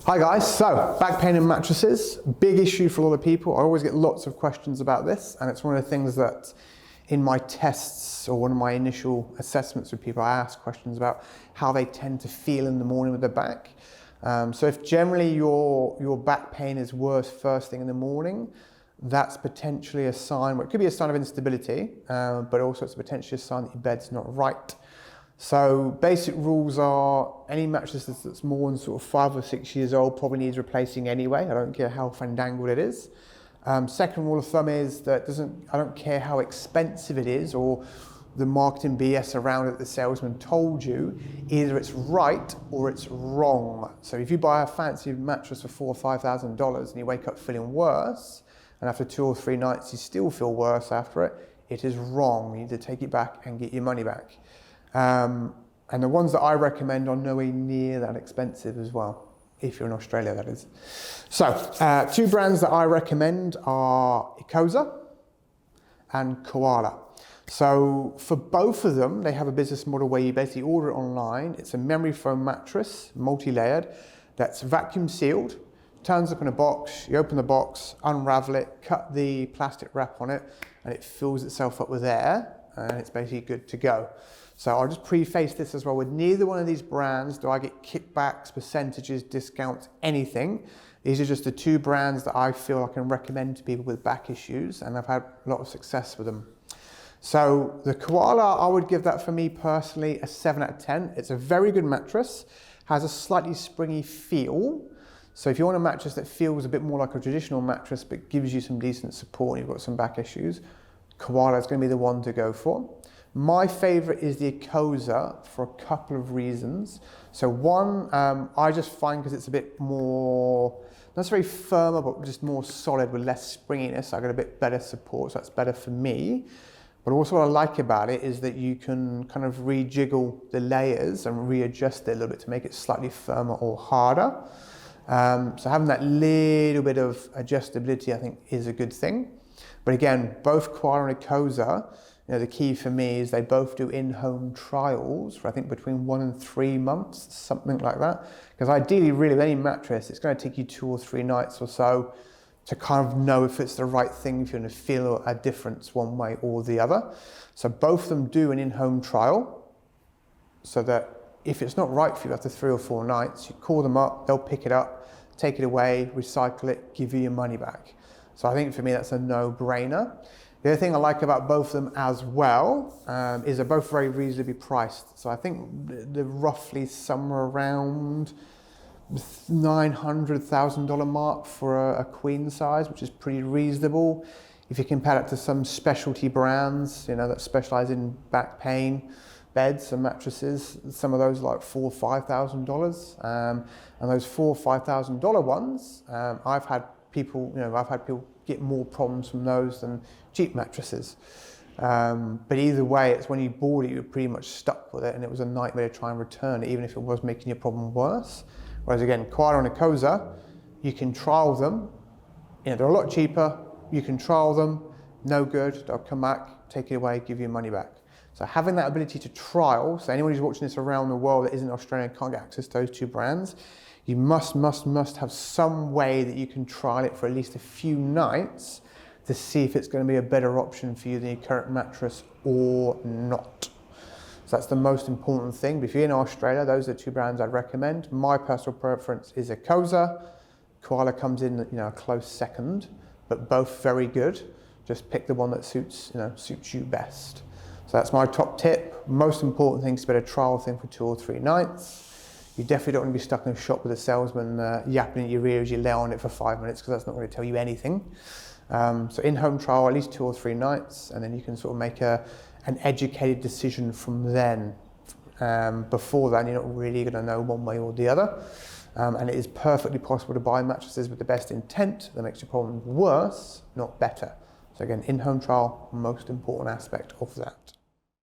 Hi guys, so back pain and mattresses, big issue for a lot of people. I always get lots of questions about this, and it's one of the things that in my tests or one of my initial assessments with people, I ask questions about how they tend to feel in the morning with their back. So if generally your back pain is worse first thing in the morning, that's potentially a sign, well, it could be a sign of instability, but also it's potentially a sign that your bed's not right. So basic rules are any mattress that's more than sort of 5 or 6 years old probably needs replacing anyway. I don't care how fandangled it is. Second rule of thumb is that I don't care how expensive it is or the marketing BS around it the salesman told you, either it's right or it's wrong. So if you buy a fancy mattress for $4,000 or $5,000 and you wake up feeling worse, and after 2 or 3 nights you still feel worse after it, it is wrong. You need to take it back and get your money back. And the ones that I recommend are nowhere near that expensive as well, if you're in Australia, that is. So, 2 brands that I recommend are Ecosa and Koala. So for both of them, they have a business model where you basically order it online. It's a memory foam mattress, multi-layered, that's vacuum sealed, turns up in a box, you open the box, unravel it, cut the plastic wrap on it, and it fills itself up with air, and it's basically good to go. So I'll just preface this as well, with neither one of these brands do I get kickbacks, percentages, discounts, anything. These are just the 2 brands that I feel I can recommend to people with back issues, and I've had a lot of success with them. So the Koala, I would give that for me personally a 7 out of 10. It's a very good mattress, has a slightly springy feel. So if you want a mattress that feels a bit more like a traditional mattress but gives you some decent support and you've got some back issues, Koala is going to be the one to go for. My favorite is the Ecosa for a couple of reasons. So one, I just find because it's a bit more, not necessarily firmer, but just more solid with less springiness. I get a bit better support, so that's better for me. But also what I like about it is that you can kind of rejiggle the layers and readjust it a little bit to make it slightly firmer or harder. So having that little bit of adjustability, I think, is a good thing. But again, both Koala and Ecosa, the key for me is they both do in-home trials for I think between 1 and 3 months, something like that. Because ideally, really, with any mattress, it's going to take you 2 or 3 nights or so to kind of know if it's the right thing, if you're going to feel a difference one way or the other. So both of them do an in-home trial, so that if it's not right for you after 3 or 4 nights, you call them up, they'll pick it up, take it away, recycle it, give you your money back. So I think for me that's a no-brainer. The other thing I like about both of them as well is they're both very reasonably priced. So I think they're roughly somewhere around $900,000 mark for a queen size, which is pretty reasonable. If you compare it to some specialty brands, that specialize in back pain, beds and mattresses, some of those are like $4,000 or $5,000. And those $4,000 or $5,000 ones, I've had people get more problems from those than cheap mattresses. But either way, it's when you bought it, you were pretty much stuck with it, and it was a nightmare to try and return it, even if it was making your problem worse. Whereas again, Koala and Ecosa, you can trial them. They're a lot cheaper. You can trial them. No good. They'll come back, take it away, give you your money back. So having that ability to trial, so anyone who's watching this around the world that isn't Australian can't get access to those 2 brands, you must have some way that you can trial it for at least a few nights to see if it's going to be a better option for you than your current mattress or not. So that's the most important thing. But if you're in Australia, those are the 2 brands I'd recommend. My personal preference is Ecosa. Koala comes in, a close second, but both very good. Just pick the one that suits you best. So that's my top tip. Most important thing is to be a trial thing for 2 or 3 nights. You definitely don't want to be stuck in a shop with a salesman yapping at your ear as you lay on it for 5 minutes, because that's not going to tell you anything. So in-home trial, at least 2 or 3 nights, and then you can sort of make an educated decision from then. Before then, you're not really going to know one way or the other. And it is perfectly possible to buy mattresses with the best intent that makes your problem worse, not better. So again, in-home trial, most important aspect of that.